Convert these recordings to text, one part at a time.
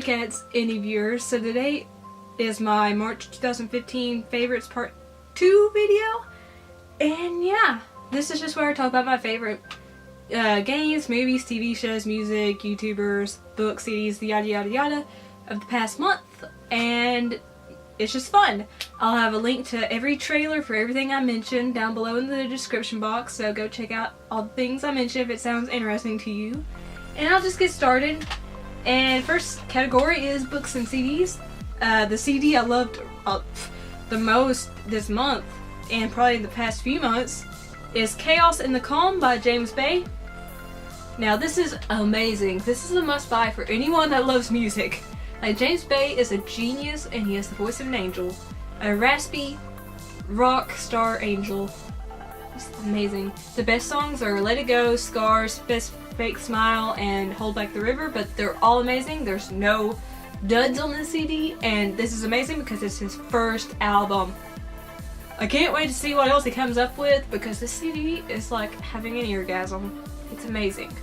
Alycats indie viewers. So today is my March 2015 favorites part 2 video, and yeah, this is just where I talk about my favorite games, movies, TV shows, music, YouTubers, books, CDs, the yada yada yada of the past month, and it's just fun. I'll have a link to every trailer for everything I mentioned down below in the description box, so go check out all the things I mentioned if it sounds interesting to you. And I'll just get started. And first category is books and CDs. The CD I loved the most this month, and probably the past few months, is Chaos in the Calm by James Bay. Now this is amazing. This is a must buy for anyone that loves music. Like, James Bay is a genius, and he has the voice of an angel. A raspy rock star angel. It's amazing. The best songs are Let It Go, Scars, Best Fake Smile, and Hold Back the River, but they're all amazing. There's no duds on the CD, and this is amazing because it's his first album. I can't wait to see what else he comes up with, because this CD is like having an orgasm. It's amazing.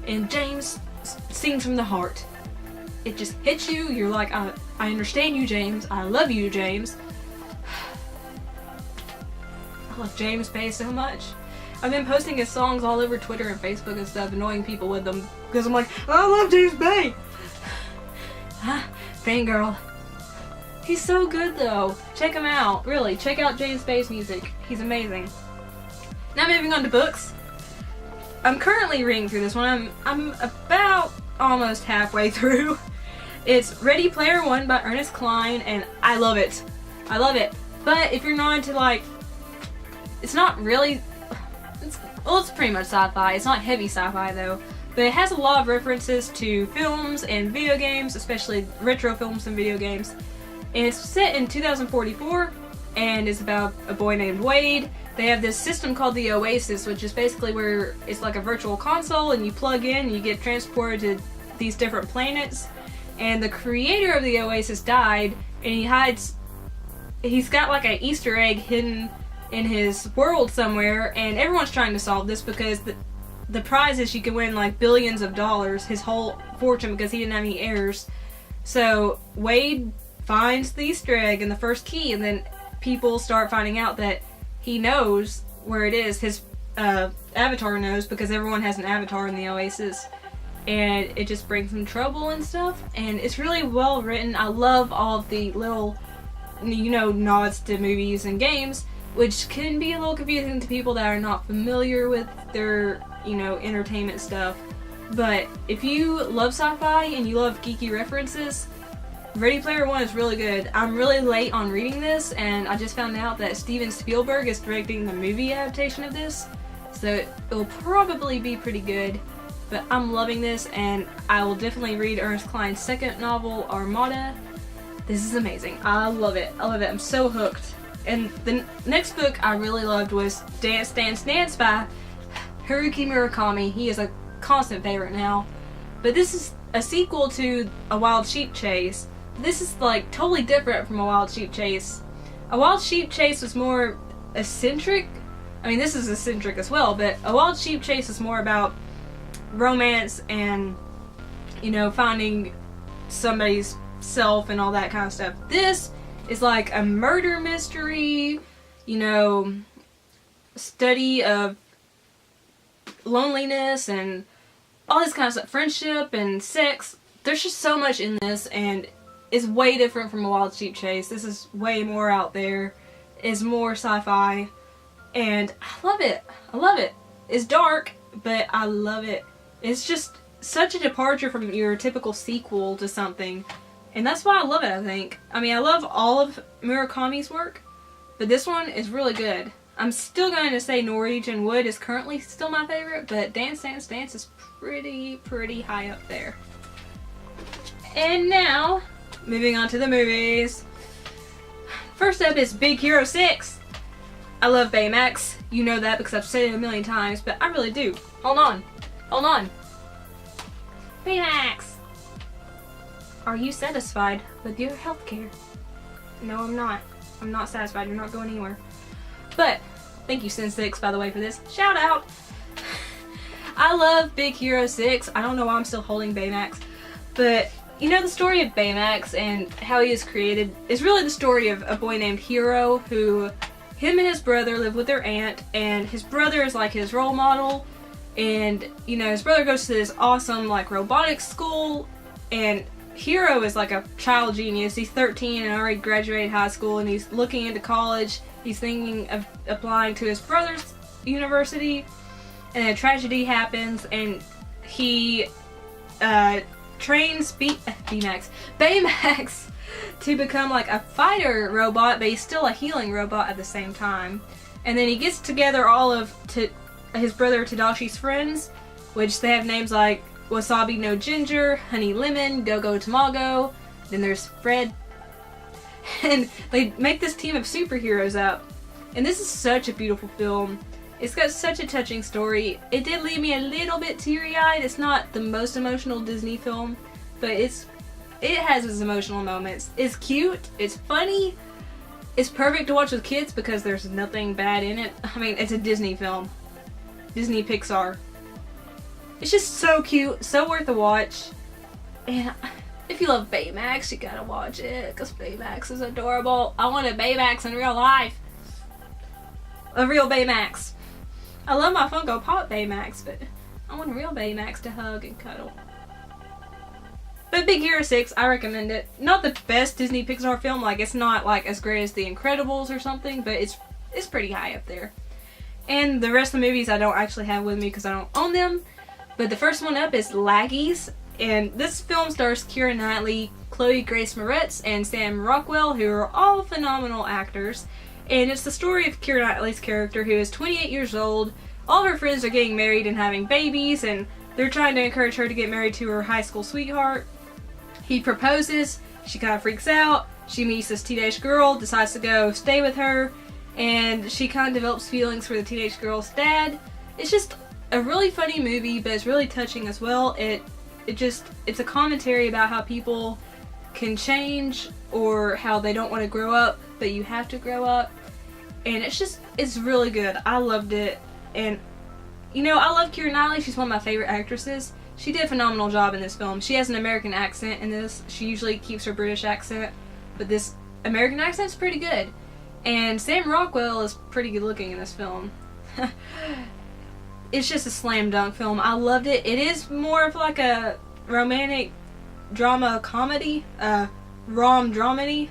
And James sings from the heart. It just hits you. You're like, I understand you, James. I love you, James. I love James Bay so much. I've been posting his songs all over Twitter and Facebook and stuff, annoying people with them, because I'm like, I love James Bay! Fangirl. He's so good though. Check him out. Really, check out James Bay's music. He's amazing. Now moving on to books. I'm currently reading through this one. I'm about almost halfway through. It's Ready Player One by Ernest Cline, and I love it. I love it. But if you're not into, like, it's not really, it's pretty much sci-fi. It's not heavy sci-fi though, but it has a lot of references to films and video games, especially retro films and video games. And it's set in 2044, and it's about a boy named Wade. They have this system called the Oasis, which is basically where it's like a virtual console, and you plug in and you get transported to these different planets. And the creator of the Oasis died, and he's got like an Easter egg hidden in his world somewhere, and everyone's trying to solve this because the prize is you can win like billions of dollars, his whole fortune, because he didn't have any heirs. So Wade finds the Easter egg and the first key, and then people start finding out that he knows where it is. His avatar knows, because everyone has an avatar in the Oasis, and it just brings him trouble and stuff. And it's really well written. I love all of the little, nods to movies and games, which can be a little confusing to people that are not familiar with their, entertainment stuff. But if you love sci-fi and you love geeky references, Ready Player One is really good. I'm really late on reading this, and I just found out that Steven Spielberg is directing the movie adaptation of this, so it'll probably be pretty good. But I'm loving this, and I will definitely read Ernest Cline's second novel, Armada. This is amazing. I love it. I love it. I'm so hooked. And the next book I really loved was Dance, Dance, Dance by Haruki Murakami. He is a constant favorite now. But this is a sequel to A Wild Sheep Chase. This is like totally different from A Wild Sheep Chase. A Wild Sheep Chase was more eccentric. I mean, this is eccentric as well, but A Wild Sheep Chase is more about romance and, finding somebody's self and all that kind of stuff. This is like a murder mystery, study of loneliness and all this kind of stuff, friendship and sex. There's just so much in this, and it's way different from A Wild Sheep Chase. This is way more out there. It's more sci-fi, and I love it. I love it. It's dark, but I love it. It's just such a departure from your typical sequel to something, and that's why I love it, I think. I mean, I love all of Murakami's work, but this one is really good. I'm still going to say Norwegian Wood is currently still my favorite, but Dance, Dance, Dance is pretty high up there. And now, moving on to the movies. First up is Big Hero 6. I love Baymax. You know that because I've said it a million times, but I really do. Hold on. Baymax! Are you satisfied with your healthcare? No, I'm not. I'm not satisfied. You're not going anywhere. But, thank you Sin6, by the way, for this. Shout out! I love Big Hero 6. I don't know why I'm still holding Baymax, but you know, the story of Baymax and how he is created is really the story of a boy named Hero who, him and his brother live with their aunt, and his brother is like his role model, and, you know, his brother goes to this awesome, like, robotics school, and Hero is like a child genius. He's 13 and already graduated high school, and he's looking into college. He's thinking of applying to his brother's university, and a tragedy happens, and he trains Baymax to become like a fighter robot, but he's still a healing robot at the same time. And then he gets together all of his brother Tadashi's friends, which they have names like Wasabi No Ginger, Honey Lemon, Go-Go Tamago, then there's Fred. And they make this team of superheroes up. And this is such a beautiful film. It's got such a touching story. It did leave me a little bit teary-eyed. It's not the most emotional Disney film, but it has its emotional moments. It's cute, it's funny, it's perfect to watch with kids because there's nothing bad in it. I mean, it's a Disney film. Disney Pixar. It's just so cute, so worth a watch. And if you love Baymax, you gotta watch it, because Baymax is adorable. I want a Baymax in real life. A real Baymax. I love my Funko Pop Baymax, but I want a real Baymax to hug and cuddle. But Big Hero 6, I recommend it. Not the best Disney Pixar film, like it's not like as great as The Incredibles or something, but it's pretty high up there. And the rest of the movies I don't actually have with me because I don't own them. But the first one up is Laggies, and this film stars Keira Knightley, Chloe Grace Moretz, and Sam Rockwell, who are all phenomenal actors. And it's the story of Keira Knightley's character, who is 28 years old. All of her friends are getting married and having babies, and they're trying to encourage her to get married to her high school sweetheart. He proposes, she kind of freaks out, she meets this teenage girl, decides to go stay with her, and she kind of develops feelings for the teenage girl's dad. It's just a really funny movie, but it's really touching as well. It's a commentary about how people can change, or how they don't want to grow up, but you have to grow up. And it's really good. I loved it. And, you know, I love Keira Knightley. She's one of my favorite actresses. She did a phenomenal job in this film. She has an American accent in this. She usually keeps her British accent, but this American accent's pretty good. And Sam Rockwell is pretty good looking in this film. It's just a slam dunk film. I loved it. It is more of like a romantic drama comedy, rom-dramedy,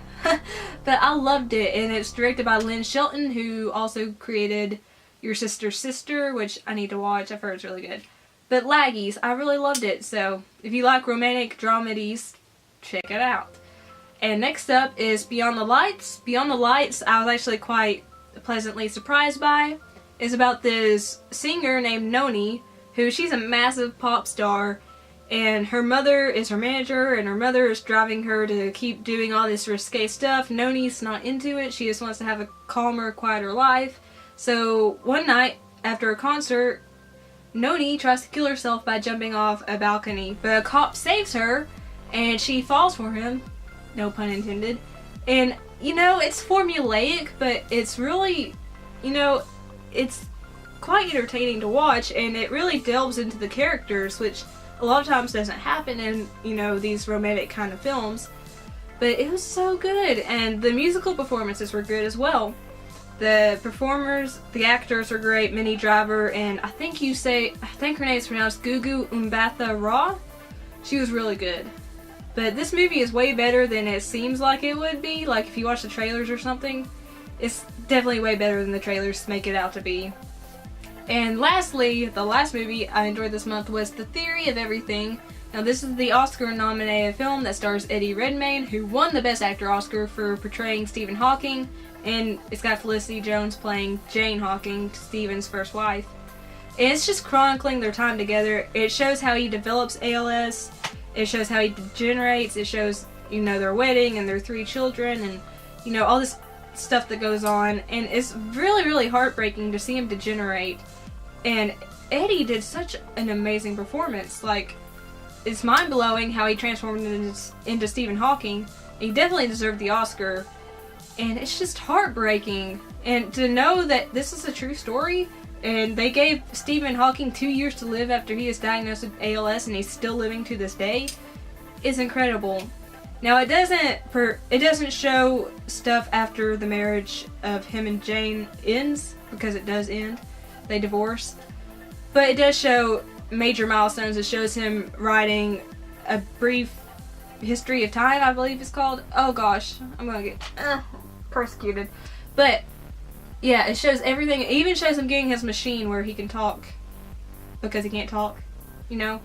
but I loved it. And it's directed by Lynn Shelton, who also created Your Sister's Sister, which I need to watch. I've heard it's really good. But Laggies, I really loved it. So if you like romantic dramedies, check it out. And next up is Beyond the Lights. Beyond the Lights, I was actually quite pleasantly surprised by. It's about this singer named Noni, who she's a massive pop star, and her mother is her manager, and her mother is driving her to keep doing all this risque stuff. Noni's not into it. She just wants to have a calmer, quieter life. So one night after a concert, Noni tries to kill herself by jumping off a balcony, but a cop saves her, and she falls for him. No pun intended. And, you know, it's formulaic, but it's really, you know, it's quite entertaining to watch, and it really delves into the characters, which a lot of times doesn't happen in, you know, these romantic kind of films. But it was so good, and the musical performances were good as well. The performers, the actors are great. Minnie Driver, and I think her name is pronounced Gugu Mbatha Raw. She was really good. But this movie is way better than it seems like it would be. Like, if you watch the trailers or something, it's definitely way better than the trailers make it out to be. And lastly, the last movie I enjoyed this month was The Theory of Everything. Now, this is the Oscar-nominated film that stars Eddie Redmayne, who won the Best Actor Oscar for portraying Stephen Hawking, and it's got Felicity Jones playing Jane Hawking, Stephen's first wife. And it's just chronicling their time together. It shows how he develops ALS, it shows how he degenerates, it shows, you know, their wedding and their 3 children, and, you know, all this stuff that goes on. And it's really, really heartbreaking to see him degenerate. And Eddie did such an amazing performance. Like, it's mind-blowing how he transformed into Stephen Hawking. He definitely deserved the Oscar. And it's just heartbreaking. And to know that this is a true story, and they gave Stephen Hawking 2 years to live after he was diagnosed with ALS, and he's still living to this day. is incredible. Now it doesn't show stuff after the marriage of him and Jane ends, because it does end. They divorce. But it does show major milestones. It shows him writing a brief history of time, I believe it's called. Oh gosh, I'm gonna get persecuted. But yeah, it shows everything. It even shows him getting his machine where he can talk because he can't talk, you know?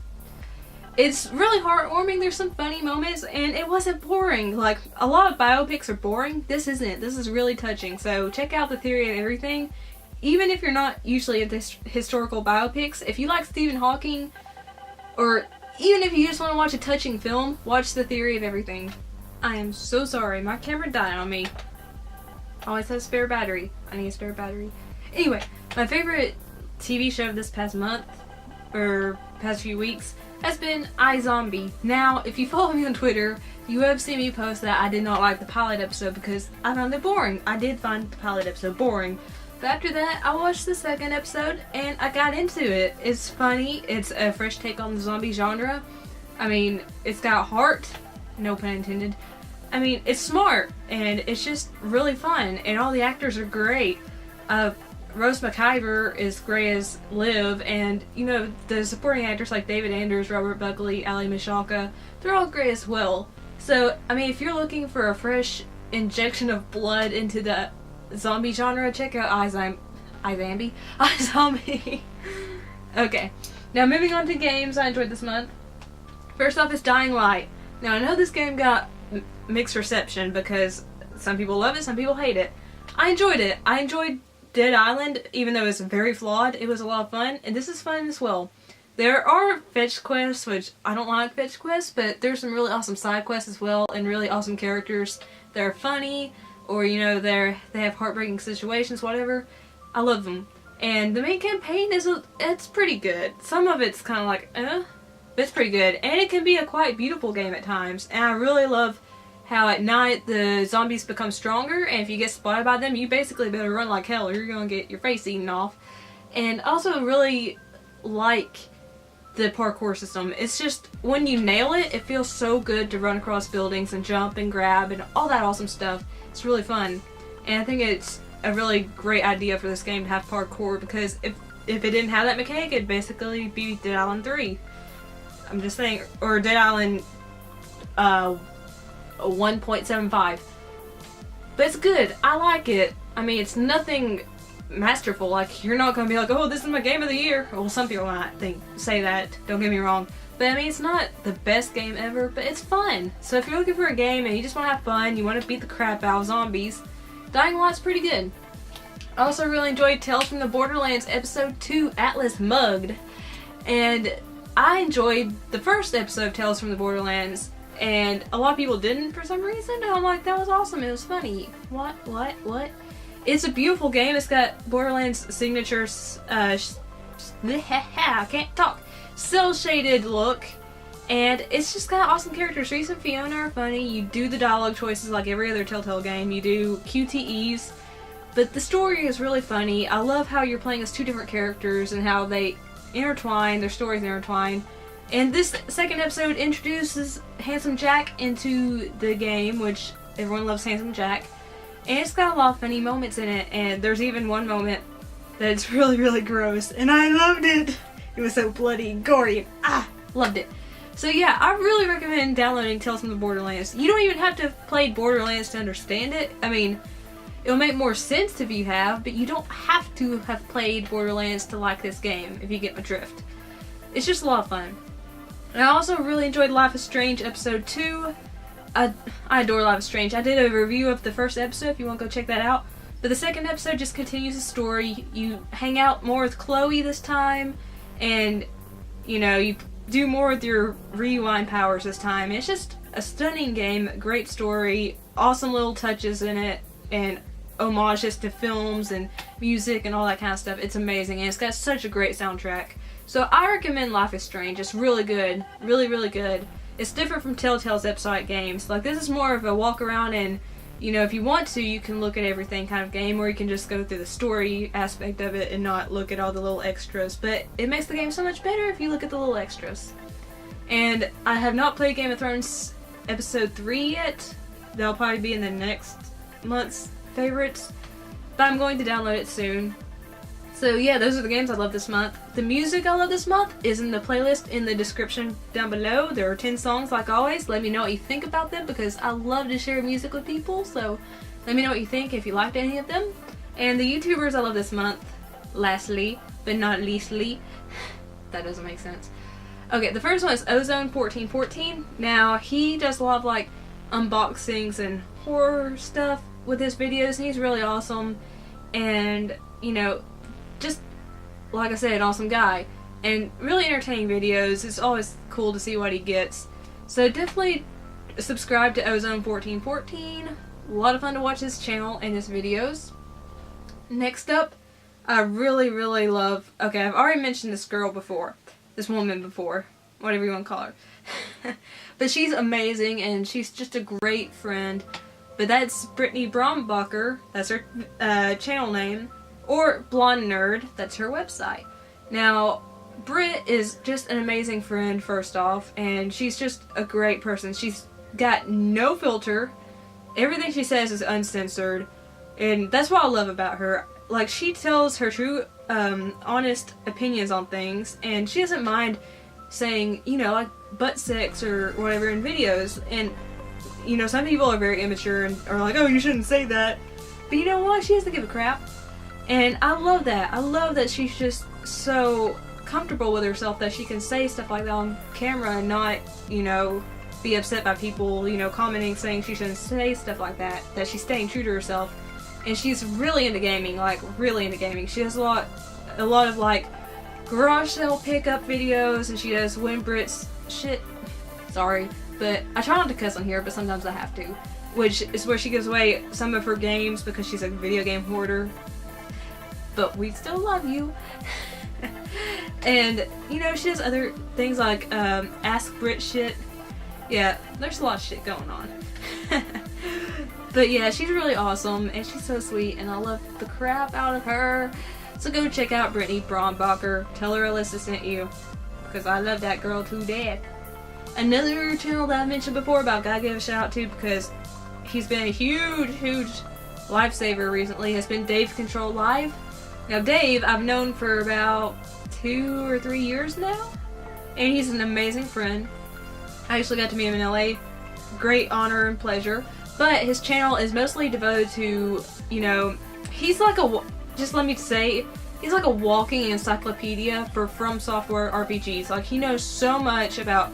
It's really heartwarming. There's some funny moments, and it wasn't boring. Like, a lot of biopics are boring. This isn't. This is really touching. So check out The Theory of Everything. Even if you're not usually into historical biopics, if you like Stephen Hawking, or even if you just want to watch a touching film, watch The Theory of Everything. I am so sorry. My camera died on me. Always has a spare battery. I need a spare battery. Anyway, my favorite TV show this past month, or past few weeks, has been iZombie. Now, if you follow me on Twitter, you have seen me post that I did not like the pilot episode because I found it boring. I did find the pilot episode boring. But after that, I watched the second episode and I got into it. It's funny. It's a fresh take on the zombie genre. I mean, it's got heart. No pun intended. I mean, it's smart and it's just really fun. And all the actors are great. Rose McIver is great as Liv, and you know, the supporting actors like David Anders, Robert Buckley, Ali Michalka, they're all great as well. So, I mean, if you're looking for a fresh injection of blood into the zombie genre, check out iZombie. Okay, now moving on to games I enjoyed this month. First off is Dying Light. Now, I know this game got mixed reception because some people love it, some people hate it. I enjoyed it. I enjoyed Dead Island, even though it's very flawed. It was a lot of fun, and this is fun as well. There are fetch quests, which I don't like fetch quests, but there's some really awesome side quests as well, and really awesome characters that are funny, or you know, they have heartbreaking situations, whatever. I love them. And the main campaign it's pretty good. Some of it's kind of like, but it's pretty good, and it can be a quite beautiful game at times. And I really love how at night the zombies become stronger, and if you get spotted by them, you basically better run like hell or you're gonna get your face eaten off. And also really like the parkour system. It's just, when you nail it, it feels so good to run across buildings and jump and grab and all that awesome stuff. It's really fun. And I think it's a really great idea for this game to have parkour, because if it didn't have that mechanic, it'd basically be Dead Island 3. I'm just saying, or Dead Island 1.75. But it's good. I like it. I mean, it's nothing masterful. Like, you're not gonna be like, oh, this is my game of the year. Well, some people might say that, don't get me wrong. But I mean, it's not the best game ever, but it's fun. So if you're looking for a game and you just want to have fun, you want to beat the crap out of zombies, Dying Light's pretty good. I also really enjoyed Tales from the Borderlands Episode 2, Atlas Mugged. And I enjoyed the first episode of Tales from the Borderlands, and a lot of people didn't for some reason, and I'm like, that was awesome, it was funny. What? It's a beautiful game. It's got Borderlands signatures, I can't talk, cel-shaded look, and it's just got awesome characters. Reese and Fiona are funny. You do the dialogue choices like every other Telltale game. You do QTEs, but the story is really funny. I love how you're playing as two different characters and how they intertwine, their stories intertwine. And this second episode introduces Handsome Jack into the game, which everyone loves Handsome Jack. And it's got a lot of funny moments in it, and there's even one moment that's really, really gross, and I loved it! It was so bloody and gory, and loved it. So yeah, I really recommend downloading Tales from the Borderlands. You don't even have to have played Borderlands to understand it. I mean, it'll make more sense if you have, but you don't have to have played Borderlands to like this game, if you get my drift. It's just a lot of fun. And I also really enjoyed Life is Strange Episode 2. I adore Life is Strange. I did a review of the first episode if you want to go check that out. But the second episode just continues the story. You hang out more with Chloe this time, and you know, you do more with your rewind powers this time. It's just a stunning game, great story, awesome little touches in it, and homages to films and music and all that kind of stuff. It's amazing, and it's got such a great soundtrack. So I recommend Life is Strange. It's really good. Really, really good. It's different from Telltale's episodic games. Like, this is more of a walk around and, you know, if you want to, you can look at everything kind of game, or you can just go through the story aspect of it and not look at all the little extras. But it makes the game so much better if you look at the little extras. And I have not played Game of Thrones episode 3 yet. That'll probably be in the next month's favorites. But I'm going to download it soon. So yeah, those are the games I love this month. The music I love this month is in the playlist in the description down below. There are 10 songs like always. Let me know what you think about them because I love to share music with people. So let me know what you think if you liked any of them. And the YouTubers I love this month, lastly, but not leastly. That doesn't make sense. Okay, the first one is Ozone1414. Now, he does a lot of like unboxings and horror stuff with his videos, and he's really awesome. And, you know, just like I said, awesome guy. And really entertaining videos. It's always cool to see what he gets. So definitely subscribe to Ozone1414. A lot of fun to watch his channel and his videos. Next up, I really, really love... Okay, I've already mentioned this girl before. This woman before. Whatever you want to call her. But she's amazing and she's just a great friend. But that's Brittany Brombacher. That's her channel name. Or Blonde Nerd. That's her website. Now, Britt is just an amazing friend, first off. And she's just a great person. She's got no filter. Everything she says is uncensored. And that's what I love about her. Like, she tells her true, honest opinions on things. And she doesn't mind saying, you know, like, butt sex or whatever in videos. And, you know, some people are very immature and are like, oh, you shouldn't say that. But you know what? She doesn't give a crap. And I love that. I love that she's just so comfortable with herself that she can say stuff like that on camera and not, you know, be upset by people, you know, commenting saying she shouldn't say stuff like that. That she's staying true to herself. And she's really into gaming, like, really into gaming. She does a lot of, like, garage sale pickup videos, and she does Winbrit's shit. Sorry, but I try not to cuss on here, but sometimes I have to. Which is where she gives away some of her games because she's a video game hoarder. But we still love you. And, you know, she does other things like, Ask Brit shit. Yeah, there's a lot of shit going on. But yeah, she's really awesome, and she's so sweet, and I love the crap out of her. So go check out Brittany Brombacher. Tell her Alyssa sent you, because I love that girl to death. Another channel that I mentioned before about gotta give a shout out to because he's been a huge, huge lifesaver recently has been Dave Control Live. Now Dave, I've known for about 2 or 3 years now, and he's an amazing friend. I actually got to meet him in LA. Great honor and pleasure. But his channel is mostly devoted to, you know, he's like a, just let me say, he's like a walking encyclopedia for From Software RPGs. Like, he knows so much about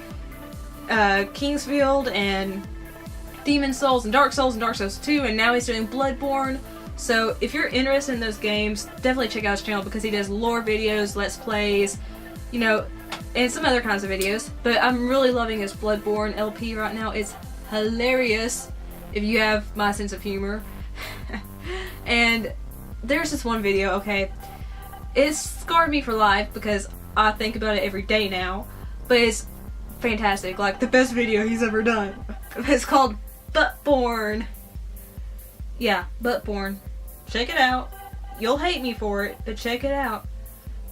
Kingsfield and Demon's Souls and Dark Souls 2, and now he's doing Bloodborne. So if you're interested in those games, definitely check out his channel because he does lore videos, let's plays, you know, and some other kinds of videos. But I'm really loving his Bloodborne LP right now. It's hilarious. If you have my sense of humor. And there's this one video, okay, it's scarred me for life because I think about it every day now, but it's fantastic, like the best video he's ever done. It's called Buttborn. Yeah, Buttborn. Check it out. You'll hate me for it, but check it out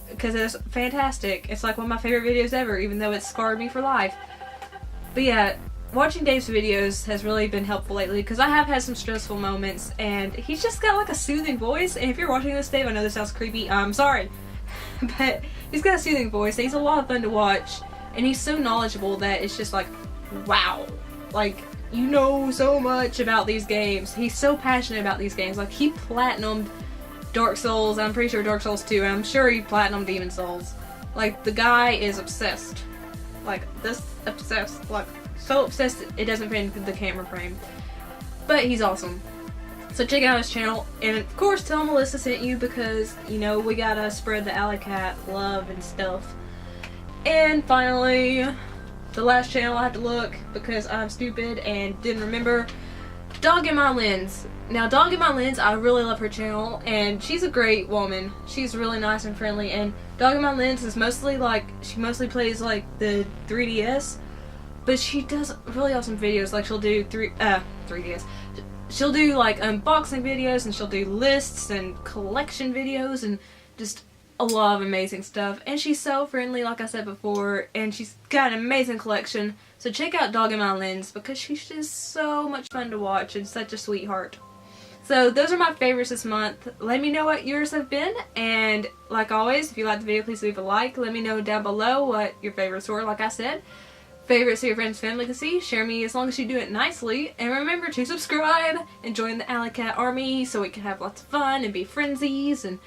because it's fantastic. It's like one of my favorite videos ever, even though it scarred me for life. But yeah, watching Dave's videos has really been helpful lately because I have had some stressful moments, and he's just got like a soothing voice. And if you're watching this, Dave, I know this sounds creepy, I'm sorry, but he's got a soothing voice. He's a lot of fun to watch, and he's so knowledgeable that it's just like, wow, like, you know so much about these games. He's so passionate about these games. Like, he platinumed Dark Souls, I'm pretty sure Dark Souls 2, and I'm sure he platinumed Demon's Souls. Like, the guy is obsessed. Like, this obsessed, like, so obsessed it doesn't fit into the camera frame. But he's awesome. So check out his channel, and of course tell him Alyssa sent you because, you know, we gotta spread the Alycat love and stuff. And finally, the last channel I have to look because I'm stupid and didn't remember, Dog in My Lens. Now Dog in My Lens, I really love her channel, and she's a great woman. She's really nice and friendly, and Dog in My Lens is mostly like, she mostly plays like the 3DS. But she does really awesome videos, like she'll do 3DS. She'll do like unboxing videos, and she'll do lists and collection videos and just a lot of amazing stuff, and she's so friendly, like I said before, and she's got an amazing collection. So check out Dog in My Lens because she's just so much fun to watch and such a sweetheart. So those are my favorites this month. Let me know what yours have been, and like always, if you liked the video, please leave a like. Let me know down below what your favorites were, like I said. Favorites so your friends and family can see. Share me as long as you do it nicely. And remember to subscribe and join the Alycat army so we can have lots of fun and be friendsies and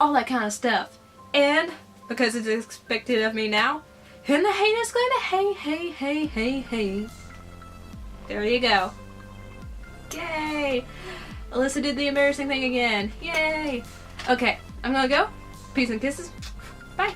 all that kind of stuff. And because it's expected of me now, and the haters gonna hey. There you go. Yay! Alyssa did the embarrassing thing again. Yay! Okay, I'm gonna go. Peace and kisses. Bye.